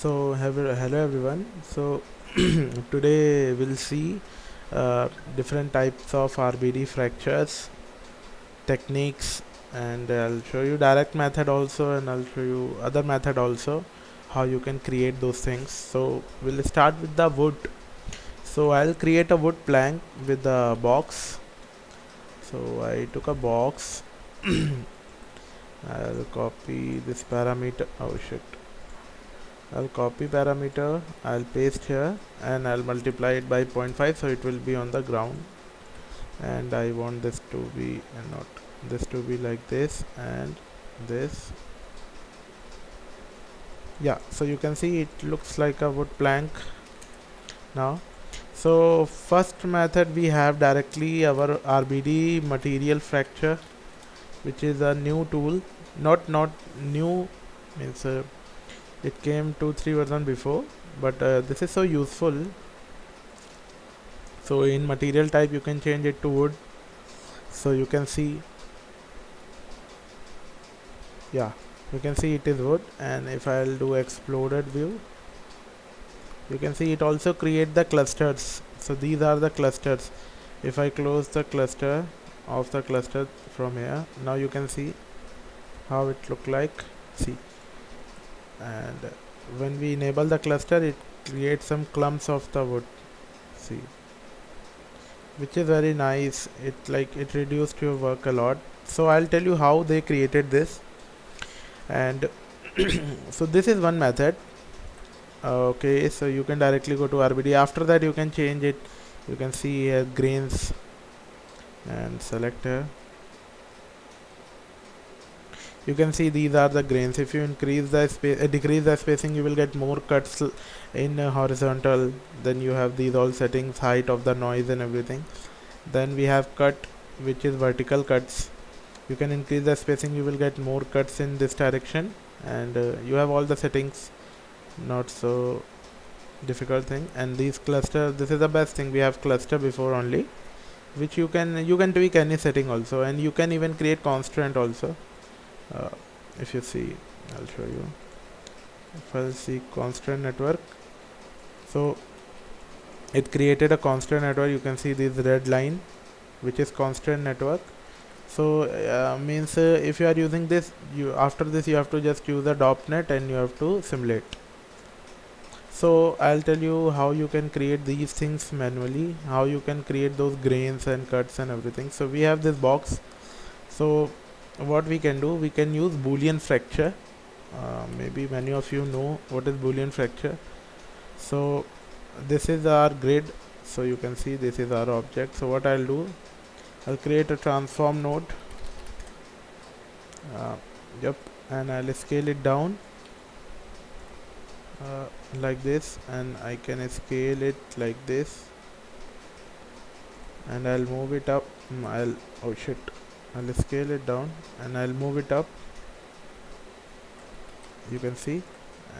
Hello everyone. Today we'll see different types of RBD fractures, techniques, and I'll show you direct method also, and I'll show you other method also, how you can create those things. So we'll start with the wood. So I'll create a wood plank with the box. So I took a box. I'll copy this parameter. Oh shit. I'll copy parameter, I'll paste here, and I'll multiply it by 0.5 so it will be on the ground. And I want this to be and not this to be like this and this. Yeah, so you can see it looks like a wood plank now. So first method, we have directly our RBD material fracture, which is a new tool. Not new, means it came 2-3 version before, but this is so useful. So in material type you can change it to wood. So you can see, yeah, you can see it is wood. And if I'll do exploded view, you can see it also create the clusters. So these are the clusters. If I close the cluster of the cluster from here, now you can see how it look like. See, and when we enable the cluster, it creates some clumps of the wood. See, which is very nice. It reduced your work a lot. So I'll tell you how they created this. And so this is one method. Okay, so you can directly go to RBD. After that you can change it. You can see here grains and select here. You can see these are the grains. If you increase the space, decrease the spacing, you will get more cuts in horizontal. Then you have these all settings, height of the noise and everything. Then we have cut, which is vertical cuts. You can increase the spacing, you will get more cuts in this direction. And you have all the settings, not so difficult thing. And these cluster, this is the best thing. We have cluster before only, which you can tweak any setting also, and you can even create constraint also. uh, if you see, I'll show you. If I'll see constraint network, so it created a constraint network. You can see this red line, which is constraint network. So means if you are using this, you after this you have to just use the .NET and you have to simulate. So I'll tell you how you can create these things manually, how you can create those grains and cuts and everything. So we have this box. So what we can do, we can use Boolean fracture. Maybe many of you know what is Boolean fracture. So this is our grid. So you can see this is our object. So what I'll do, I'll create a transform node. uh, yep, and I'll scale it down like this, and I can scale it like this, and I'll move it up. Oh shit, I'll scale it down and I'll move it up, you can see.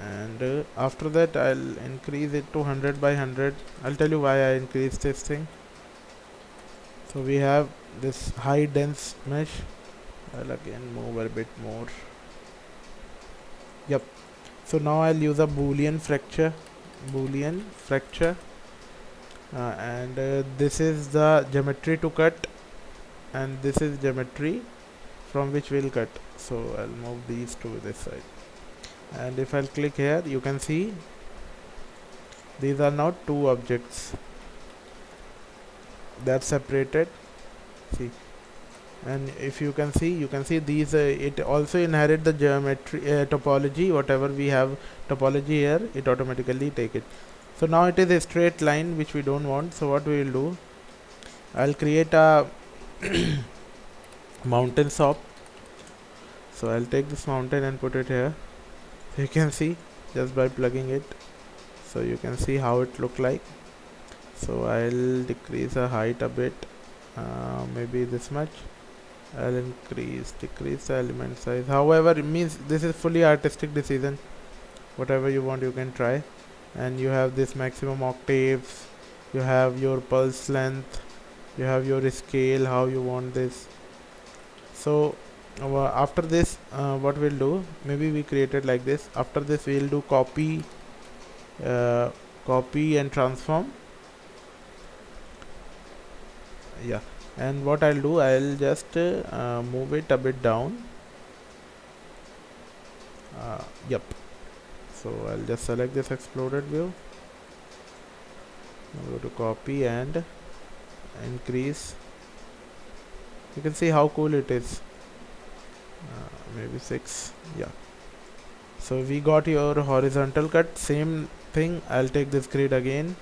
And after that I'll increase it to 100 by 100. I'll tell you why I increase this thing. So we have this high dense mesh. I'll again move a bit more. Yep, so now I'll use a boolean fracture, and this is the geometry to cut, and this is geometry from which we'll cut. So I'll move these to this side, and if I'll click here, you can see these are now two objects that separated. See, and if you can see, these it also inherit the geometry topology. Whatever we have topology here, it automatically take it. So now it is a straight line, which we don't want. So what we will do, I'll create a mountain shop. So I'll take this mountain and put it here. So you can see just by plugging it. So you can see how it look like. So I'll decrease the height a bit, maybe this much. I'll decrease the element size. However, it means this is fully artistic decision. Whatever you want, you can try. And you have this maximum octaves. You have your pulse length. You have your scale. How you want this. So after this, what we'll do? Maybe we created like this. After this, we'll do copy copy and transform. Yeah, and what I'll do, I'll just move it a bit down. Yep. So I'll just select this exploded view, I'll go to copy and increase. You can see how cool it is. Maybe 6. Yeah, so we got your horizontal cut. Same thing, I'll take this grid again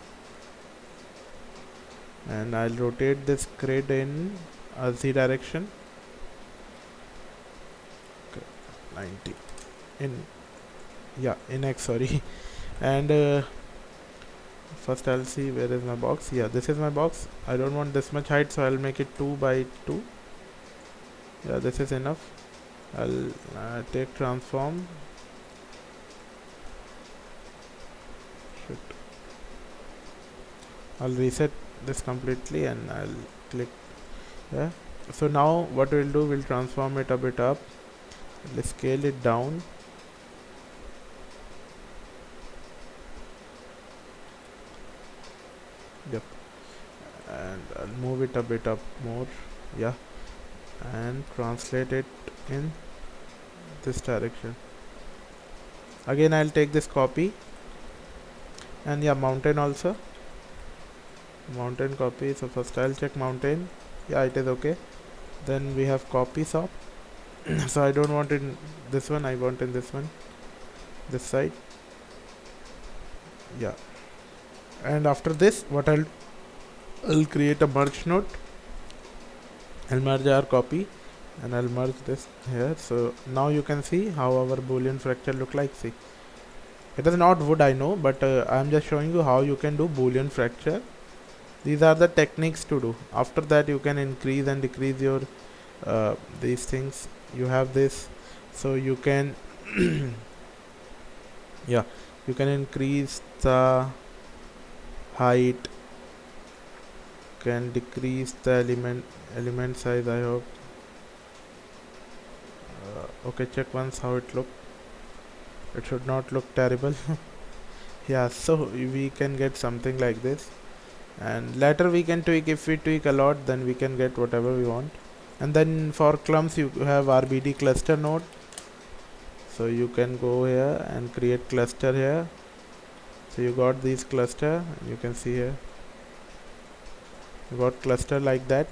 and I'll rotate this grid in Z direction. Okay, 90 in, yeah, in X, sorry. And first I'll see where is my box. Yeah, this is my box. I don't want this much height, so I'll make it 2 by 2. Yeah, this is enough. I'll take transform. Shit. I'll reset this completely and I'll click. Yeah, so now what we'll do, we'll transform it a bit up. Let's scale it down. Yep, and I'll move it a bit up more. Yeah, and translate it in this direction. Again I'll take this copy, and yeah, mountain also, mountain copy. So first I'll check mountain. Yeah, it is okay. Then we have copy shop. So I don't want in this one, I want in this one, this side. Yeah, and after this what I'll create a merge node. I'll merge our copy and I'll merge this here. So now you can see how our boolean fracture look like. See, it is not wood, I know, but I'm just showing you how you can do boolean fracture. These are the techniques to do. After that you can increase and decrease your these things. You have this, so you can yeah, you can increase the height, can decrease the element size. I hope. Okay, check once how it look. It should not look terrible. Yeah, so we can get something like this, and later we can tweak. If we tweak a lot, then we can get whatever we want. And then for clumps you have RBD cluster node, so you can go here and create cluster here. So you got these cluster, you can see here you got cluster like that.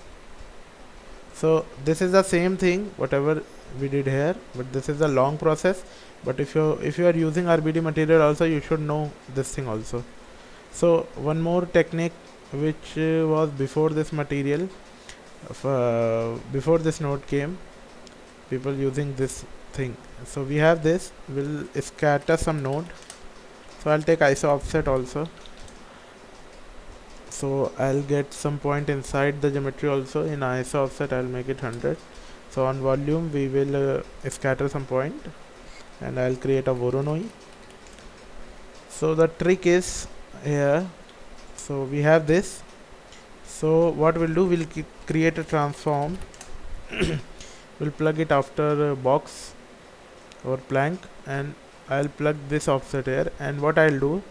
So this is the same thing whatever we did here, but this is a long process. But if you are using RBD material also, you should know this thing also. So one more technique which was before this material, before this node came, people using this thing. So we have this, we'll scatter some node. So I'll take iso offset also. So I'll get some point inside the geometry also. In iso offset I'll make it 100. So on volume we will scatter some point, and I'll create a Voronoi. So the trick is here. So we have this. So what we'll do, we'll create a transform. We'll plug it after box or plank, and I'll plug this offset here. And what I'll do,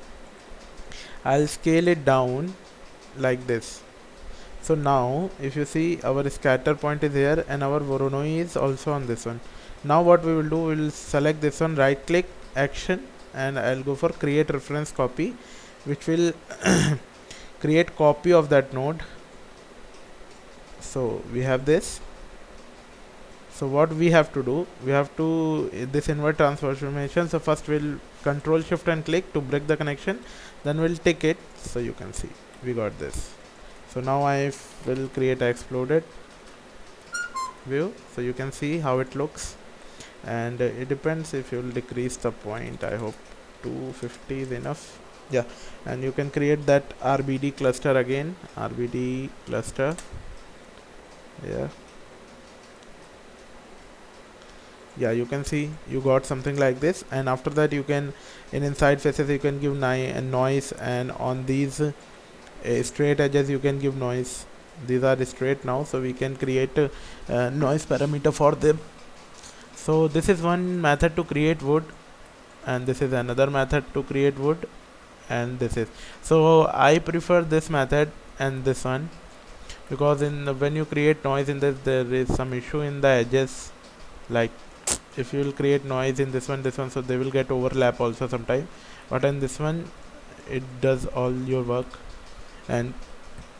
I'll scale it down like this. So now if you see, our scatter point is here and our Voronoi is also on this one. Now what we will do, we'll select this one, right click, action, and I'll go for create reference copy, which will create copy of that node. So we have this. So what we have to do, we have to this invert transformation. So first we'll control shift and click to break the connection, then we'll tick it. So you can see we got this. So now I will create a exploded view, so you can see how it looks. And it depends if you will decrease the point. I hope 250 is enough. Yeah, and you can create that RBD cluster again, RBD cluster. Yeah, you can see you got something like this. And after that you can, in inside faces you can give noise, and on these straight edges you can give noise. These are straight now, so we can create a noise parameter for them. So this is one method to create wood, and this is another method to create wood. and this is. So I prefer this method and this one, because when you create noise in this, there is some issue in the edges. Like if you will create noise in this one, so they will get overlap also sometime, but in this one it does all your work. And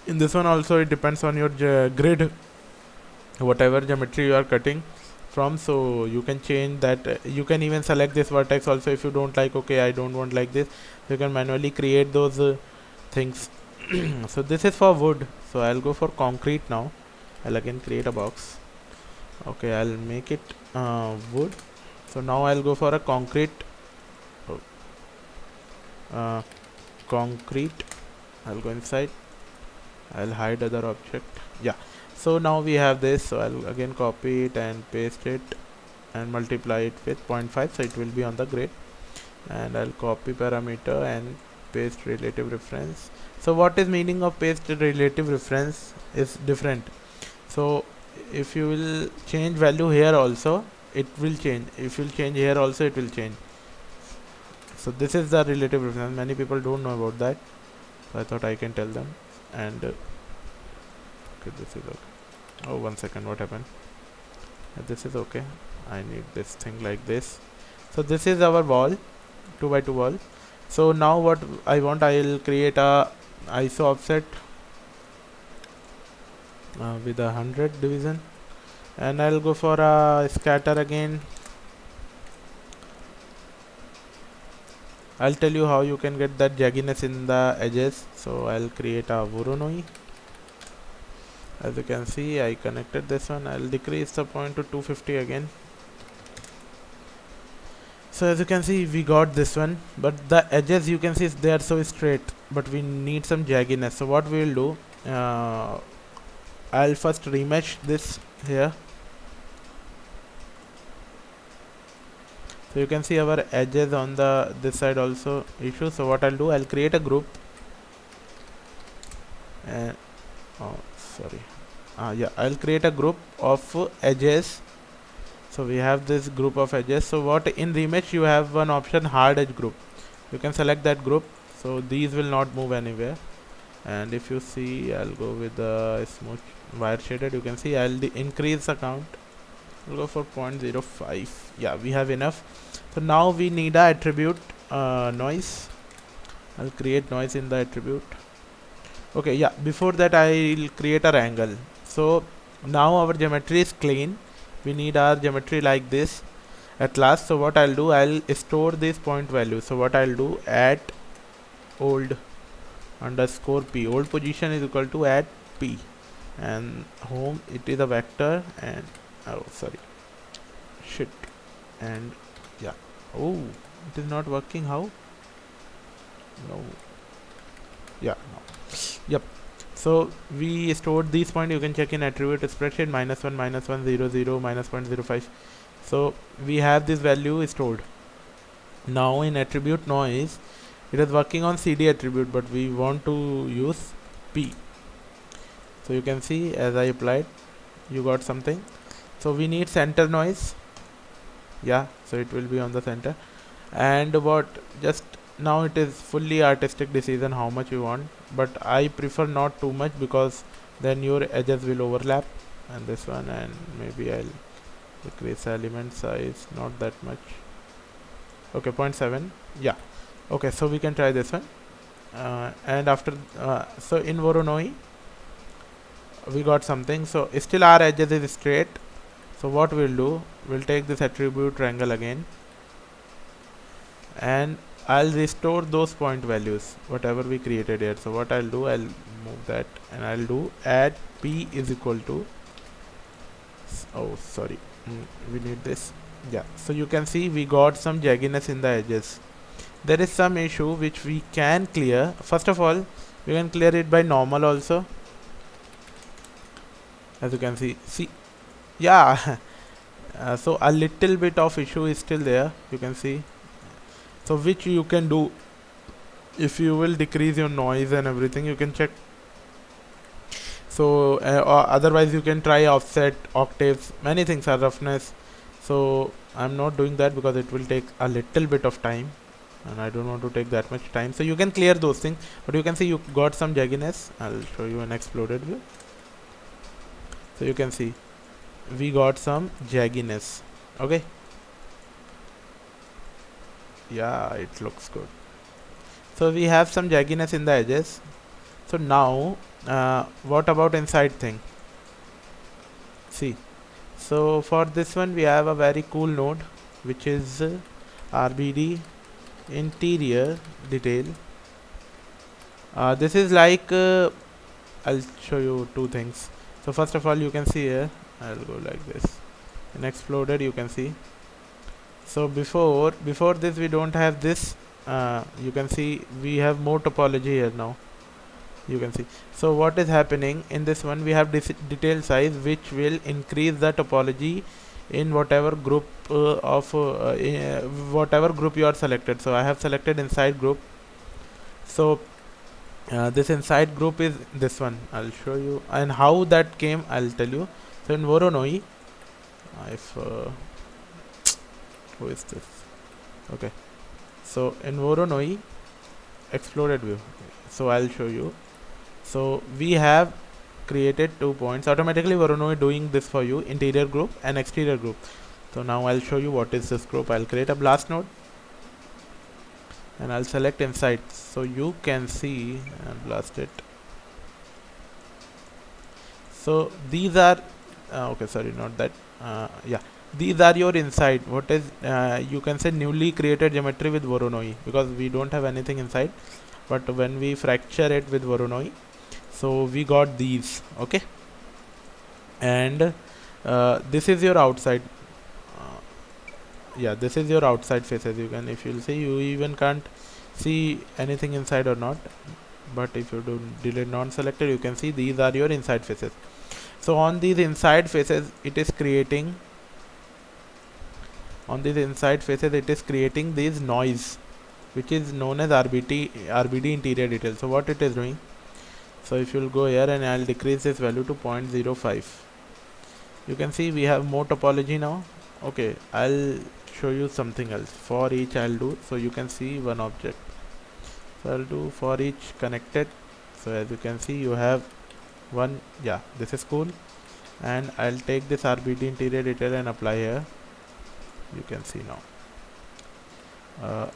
in this one also it depends on your grid, whatever geometry you are cutting from, so you can change that. You can even select this vertex also if you don't like. Okay, I don't want like this, you can manually create those things. So this is for wood, so I'll go for concrete now. I'll again create a box. Okay, I'll make it wood. So now I'll go for a concrete. uh, Concrete. I'll go inside, I'll hide other object. Yeah, so now we have this, so I'll again copy it and paste it and multiply it with 0.5, so it will be on the grid. And I'll copy parameter and paste relative reference. So what is meaning of paste relative reference is different. So if you will change value here also, it will change. If you will change here also, it will change. So this is the relative reference. Many people don't know about that, so I thought I can tell them. And okay, this is okay. Oh, 1 second, what happened? This is okay. I need this thing like this. So this is our wall, 2x2 wall. So now what I want, I will create a ISO offset with 100 division, and I'll go for a scatter again. I'll tell you how you can get that jagginess in the edges. So I'll create a Voronoi. As you can see, I connected this one. I'll decrease the point to 250 again. So as you can see, we got this one, but the edges you can see they are so straight, but we need some jagginess. So what we will do, I'll first remesh this here. So you can see our edges on the this side also issue. So what I'll do, I'll create a group, and yeah, I'll create a group of edges. So we have this group of edges. So what in remesh you have one option, hard edge group. You can select that group, so these will not move anywhere. And if you see, I'll go with the smooth wire shaded. You can see I'll increase the count. We'll go for 0.05. Yeah, we have enough. So now we need a attribute noise. I'll create noise in the attribute. Okay, yeah, before that I'll create our angle. So now our geometry is clean. We need our geometry like this at last. So what I'll do, I'll store this point value. So what I'll do, at old underscore p, old position is equal to at p, and home it is a vector, and oh sorry, shit, and yeah, oh it is not working. How? No, yeah, no, yep. So we stored these points. You can check in attribute spreadsheet, -1, -1, 0, 0, -0.05. So we have this value stored. Now in attribute noise, it is working on CD attribute, but we want to use P. So you can see as I applied, you got something. So we need center noise. Yeah, so it will be on the center. And what, just now it is fully artistic decision how much you want, but I prefer not too much, because then your edges will overlap. And this one, and maybe I'll decrease element size, not that much. Okay, 0.7. Yeah, okay, so we can try this one. And after so in Voronoi we got something. So still our edges is straight. So what we'll do, we'll take this attribute triangle again, and I'll restore those point values whatever we created here. So what I'll do, I'll move that, and I'll do add p is equal to, oh sorry, we need this. Yeah, so you can see we got some jagginess in the edges. There is some issue which we can clear. First of all, we can clear it by normal also. As you can see, yeah. So a little bit of issue is still there, you can see. So which you can do, if you will decrease your noise and everything, you can check. So or otherwise you can try offset, octaves, many things are roughness. So I'm not doing that because it will take a little bit of time. and I don't want to take that much time, so you can clear those things. But you can see you got some jagginess. I'll show you an exploded view. So you can see we got some jagginess. Okay, yeah, it looks good. So we have some jagginess in the edges. So now what about inside thing? See, so for this one we have a very cool node, which is RBD interior detail. This is like I'll show you two things. So first of all, you can see here, I'll go like this. In exploded, you can see. So before this, we don't have this. You can see we have more topology here now. You can see. So what is happening in this one? We have this detail size, which will increase the topology in whatever group whatever group you are selected. So I have selected inside group. So this inside group is this one. I'll show you, and how that came I'll tell you. So in Voronoi, if who is this? Okay, so in Voronoi exploded view, so I'll show you. So we have created 2 points automatically. Voronoi doing this for you, interior group and exterior group. So now I'll show you what is this group. I'll create a blast node and I'll select inside, so you can see and blast it. So these are okay, sorry, not that. Yeah, these are your inside. What is you can say newly created geometry with Voronoi, because we don't have anything inside. But when we fracture it with Voronoi, so we got these. Okay, and this is your outside. Yeah, this is your outside faces. You can, if you'll see, you even can't see anything inside or not. But if you do delete non-selected, you can see these are your inside faces. So on these inside faces, it is creating this noise, which is known as RBD interior detail. So what it is doing? So if you'll go here and I'll decrease this value to 0.05. You can see we have more topology now. Okay, I'll show you something else. For each I'll do, so you can see one object. So I'll do for each connected. So as you can see, you have one. Yeah, this is cool. And I'll take this RBD interior detail and apply here. You can see now.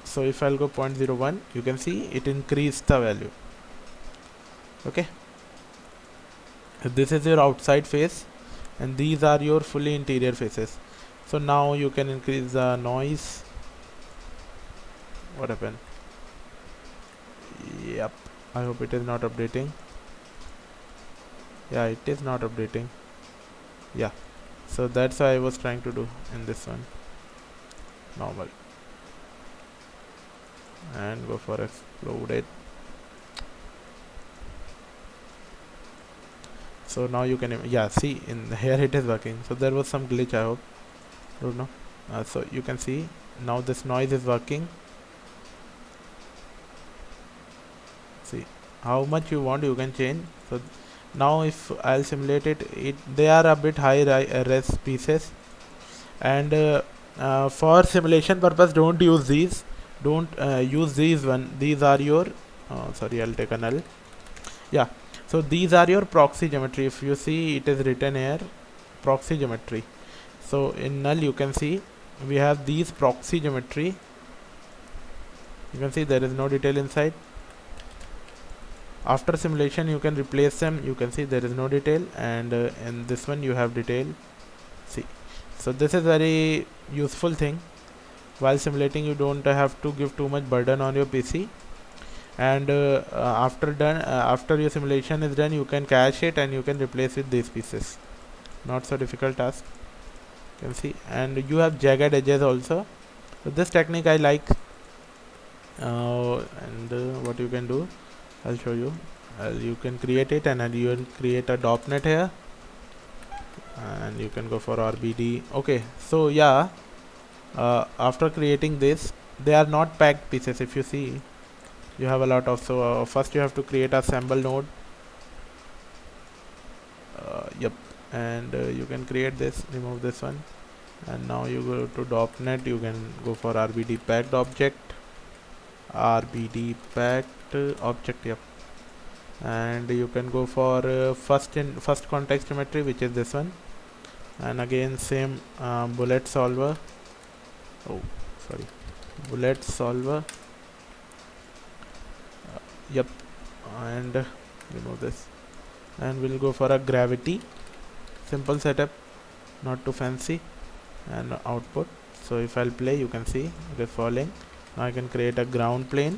So if I'll go 0.01, you can see it increased the value. Okay, so this is your outside face and these are your fully interior faces. So now you can increase the noise. What happened? Yep, I hope it is not updating. Yeah, it is not updating. Yeah, so that's what I was trying to do in this one. Normal, and go for exploded. So now you can, yeah, see in here it is working. So there was some glitch, I hope, don't know. So you can see now this noise is working. See how much you want, you can change. So now if I'll simulate it, they are a bit high res pieces, and for simulation purpose don't use these. Don't use these one. These are your sorry, I'll take a null. Yeah, so these are your proxy geometry. If you see, it is written here proxy geometry. So in null you can see we have these proxy geometry. You can see there is no detail inside. After simulation you can replace them. You can see there is no detail, and in this one you have detail. See, so this is very useful thing. While simulating, you don't have to give too much burden on your PC, and after your simulation is done, you can cache it and you can replace with these pieces. Not so difficult task. You can see, and you have jagged edges also. So this technique I like. And what you can do, I'll show you. You can create it, and you will create a DOPNet here, and you can go for RBD. Okay, so yeah, after creating this, they are not packed pieces. If you see, you have a lot of, so first you have to create a sample node. Yep, and you can create this, remove this one, and now you go to DOPNet. You can go for RBD packed object. RBD packed object. Yep. And you can go for first context geometry, which is this one, and again same bullet solver. Oh, sorry, bullet solver. Yep. And remove this, and we'll go for a gravity. Simple setup, not too fancy. And output. So if I'll play, you can see it is falling. Now I can create a ground plane.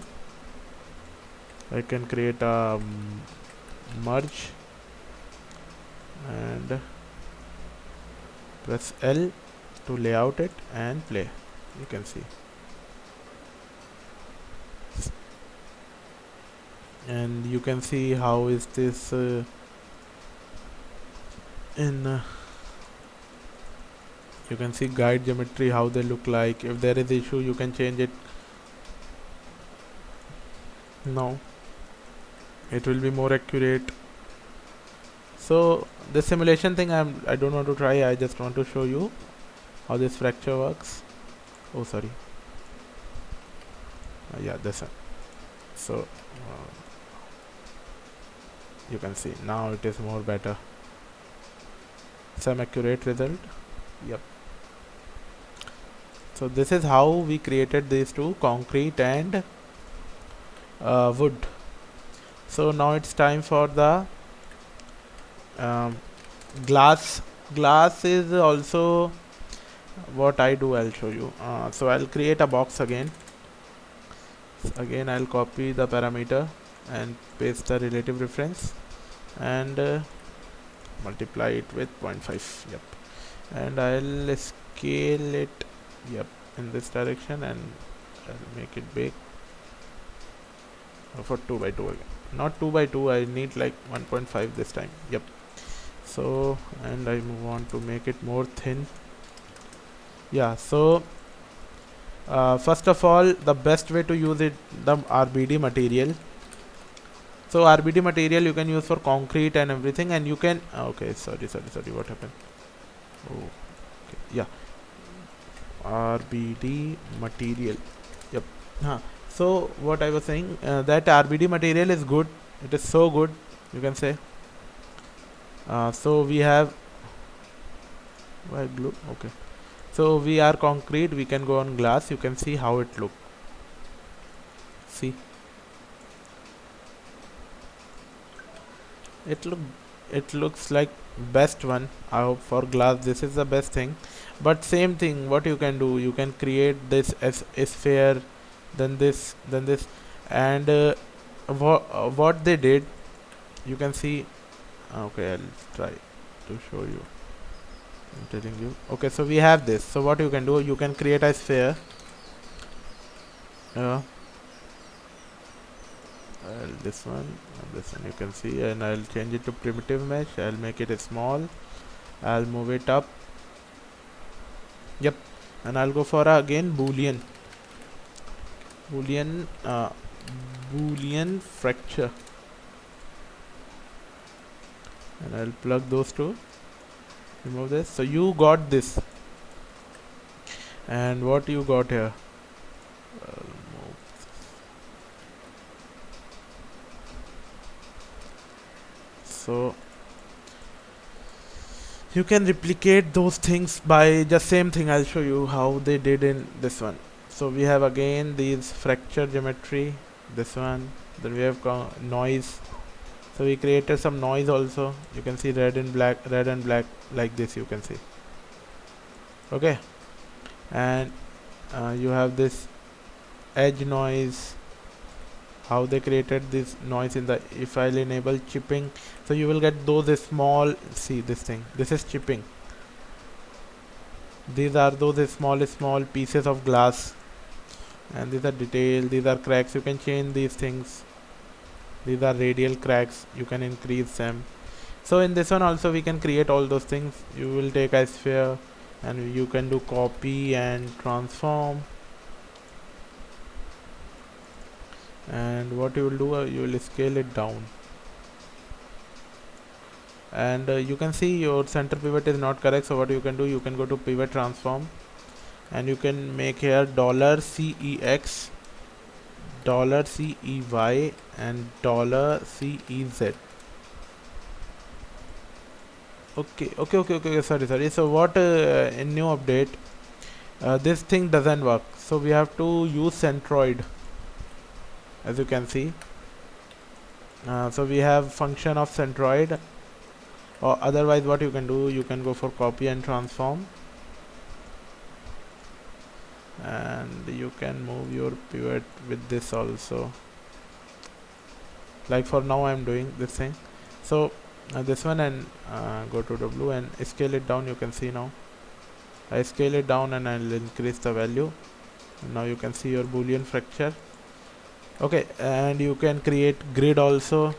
I can create a merge and press L to layout it and play. You can see, and you can see how is this in you can see guide geometry, how they look like. If there is issue, you can change it. Now it will be more accurate. So the simulation thing I don't want to try. I just want to show you how this fracture works. Oh, sorry. Yeah, this one. So you can see now it is more better. Some accurate result. Yep. So this is how we created these two, concrete and wood. So now it's time for the glass. Glass is also what I do. I'll show you. So I'll create a box again. Again I'll copy the parameter and paste the relative reference and multiply it with 0.5. Yep. And I'll scale it, yep, in this direction, and I'll make it big for 2 by 2 again. Not 2 by 2, I need like 1.5 this time. Yep. So, and I want to make it more thin. Yeah, so first of all, the best way to use it, the RBD material. So RBD material you can use for concrete and everything, and you can okay, sorry, what happened? Oh, okay. Yeah, RBD material. Yep. So what I was saying, that RBD material is good. It is so good, you can say. So we have why glue? Okay. So we are concrete. We can go on glass. You can see how it look. See, it looks like best one. I hope for glass this is the best thing. But same thing, what you can do, you can create this as a sphere, then this, and what they did, you can see. Okay, I'll try to show you. I'm telling you. Okay, so we have this. So what you can do, you can create a sphere. This one and this one, you can see, and I'll change it to primitive mesh. I'll make it small. I'll move it up. Yep. And I'll go for again boolean fracture, and I'll plug those two. Remove this. So you got this, and what you got here, so you can replicate those things by just same thing. I'll show you how they did in this one. So we have again these fracture geometry, this one, then we have noise. So we created some noise also. You can see red and black like this, you can see. Okay, and you have this edge noise, how they created this noise in the, if I'll enable chipping, so you will get those small, see this thing, this is chipping. These are those small pieces of glass, and these are detail, these are cracks. You can change these things. These are radial cracks, you can increase them. So in this one also we can create all those things. You will take a sphere and you can do copy and transform, and what you will do, you will scale it down, and you can see your center pivot is not correct. So what you can do, you can go to pivot transform, and you can make here $CEX $CEY and $CEZ. Okay, sorry. So what in new update, this thing doesn't work, so we have to use centroid, as you can see. So we have function of centroid, or otherwise what you can do, you can go for copy and transform, and you can move your pivot with this also. Like for now I'm doing this thing. So this one, and go to W and scale it down. You can see now I scale it down and I'll increase the value. Now you can see your boolean fracture. Okay, and you can create grid also.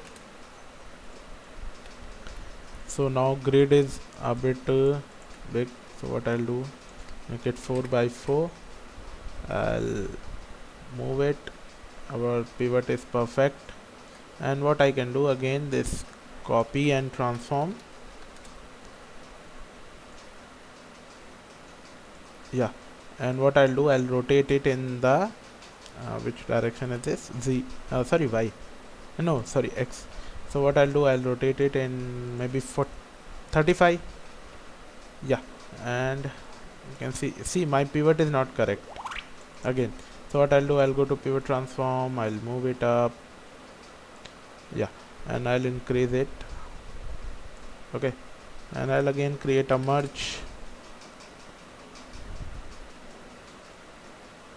So now grid is a bit big, so what I'll do, make it 4 by 4. I'll move it. Our pivot is perfect, and what I can do, again this copy and transform. Yeah, and what I'll do, I'll rotate it in the which direction is this, sorry, Y, no, sorry, X. So what I'll do, I'll rotate it in maybe for 35. Yeah, and you can see my pivot is not correct again. So what I'll do, I'll go to pivot transform, I'll move it up. Yeah, and I'll increase it. Okay, and I'll again create a merge.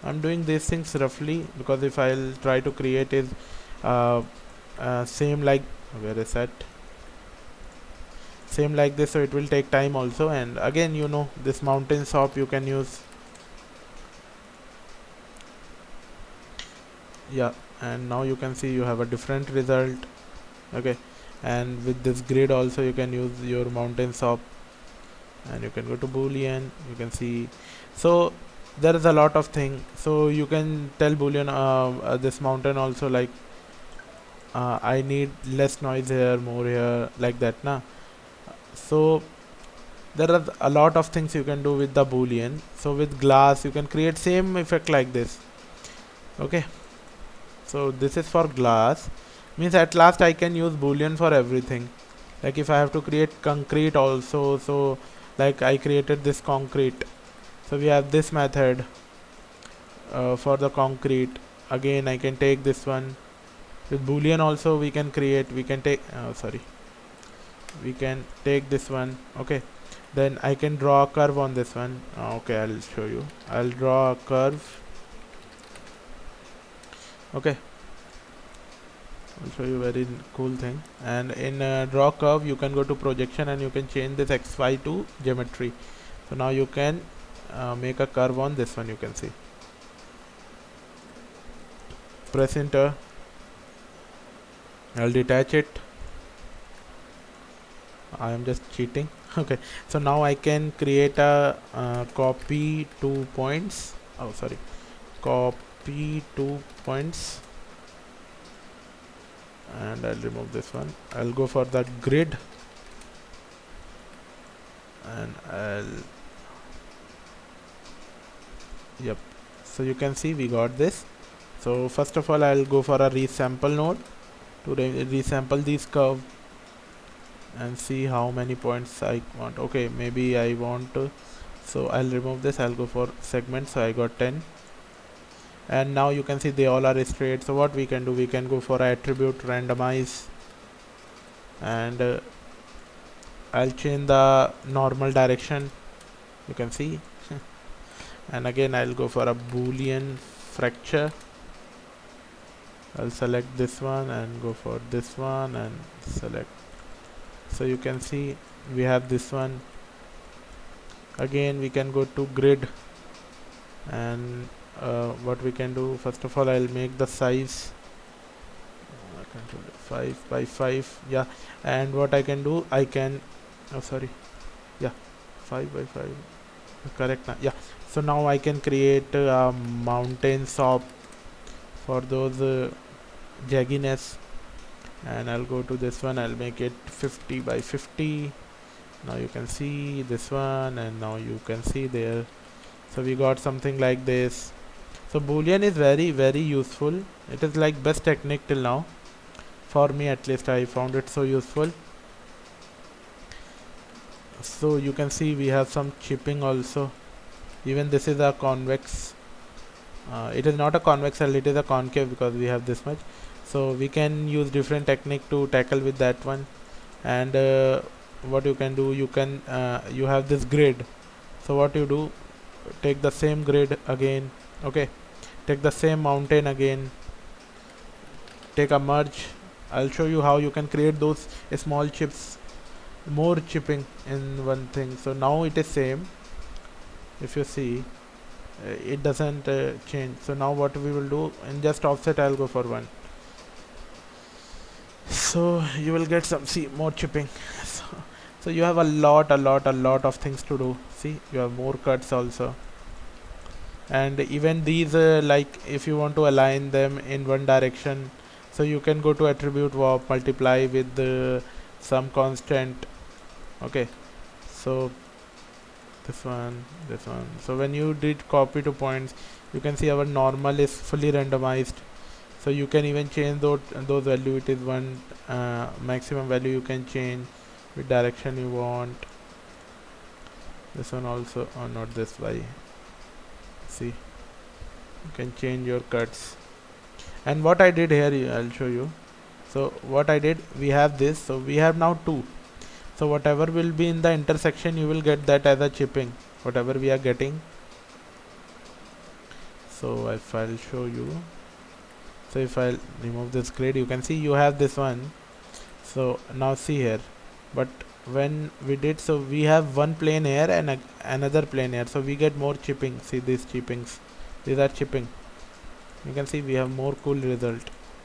I'm doing these things roughly because if I'll try to create is same like, where is that, same like this, so it will take time also. And again, you know, this mountain shop you can use. Yeah, and now you can see you have a different result. Okay, and with this grid also you can use your mountain shop, and you can go to boolean. You can see, so there is a lot of thing. So you can tell boolean this mountain also, like I need less noise here, more here, like that na. So there are a lot of things you can do with the boolean. So with glass you can create same effect like this. Okay, so this is for glass, means at last I can use boolean for everything. Like if I have to create concrete also, so like I created this concrete, so we have this method for the concrete. Again I can take this one with boolean also, we can create, we can take we can take this one. Okay, then I can draw a curve on this one. Okay, I'll show you. I'll draw a curve. Okay, I'll show you very cool thing. And in draw curve you can go to projection and you can change this XY to geometry. So now you can make a curve on this one. You can see, press enter. I'll detach it. I am just cheating. Okay, so now I can create a copy 2 points. Oh sorry, copy 2 points, and I'll remove this one. I'll go for that grid, and yep, so you can see we got this. So first of all I'll go for a resample node to resample these curve and see how many points I want. Okay, maybe I want to, so I'll remove this. I'll go for segment, so I got 10, and now you can see they all are straight. So what we can do, we can go for attribute randomize, and I'll change the normal direction. You can see and again I'll go for a boolean fracture. I'll select this one and go for this one and select. So you can see we have this one. Again we can go to grid, and what we can do, first of all I'll make the size 5 by 5. Yeah, and what I can do, I can 5 by 5, correct now. Yeah, so now I can create a mountain shop for those jagginess, and I'll go to this one. I'll make it 50 by 50. Now you can see this one, and now you can see there. So we got something like this. So boolean is very useful. It is like best technique till now. For me at least, I found it so useful. So you can see we have some chipping also. Even this is a convex. It is not a convex cell, it is a concave because we have this much. So we can use different technique to tackle with that one. And what you can do, you have this grid. So what you do, take the same grid again. Okay, take the same mountain again, take a merge. I'll show you how you can create those small chips, more chipping in one thing. So now it is same. If you see, it doesn't change. So now what we will do, in just offset I'll go for 1. So you will get some, see, more chipping. So you have a lot of things to do. See, you have more cuts also. And even these like if you want to align them in one direction, so you can go to attribute warp, multiply with some constant. Okay, so this one, so when you did copy to points, you can see our normal is fully randomized. So you can even change those value. It is one maximum value you can change with direction you want. This one also, or not this way. See, you can change your cuts. And what I did here, I'll show you. So what I did, we have this, so we have now 2. So whatever will be in the intersection, you will get that as a chipping, whatever we are getting. So if I'll show you, so if I'll remove this grid, you can see you have this one. So now see here, but when we did, so we have one plane here and another plane here, so we get more chipping. See these chippings, these are chipping. You can see we have more cool result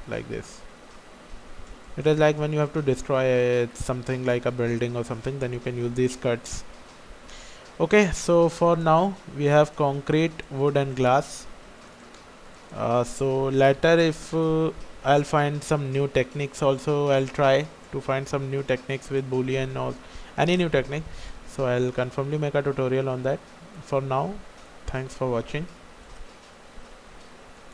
like this. It is like when you have to destroy something like a building or something, then you can use these cuts. Okay, so for now we have concrete, wood and glass. So later if I'll find some new techniques also, I'll try to find some new techniques with boolean or any new technique. So I'll confirmly make a tutorial on that. For now, thanks for watching.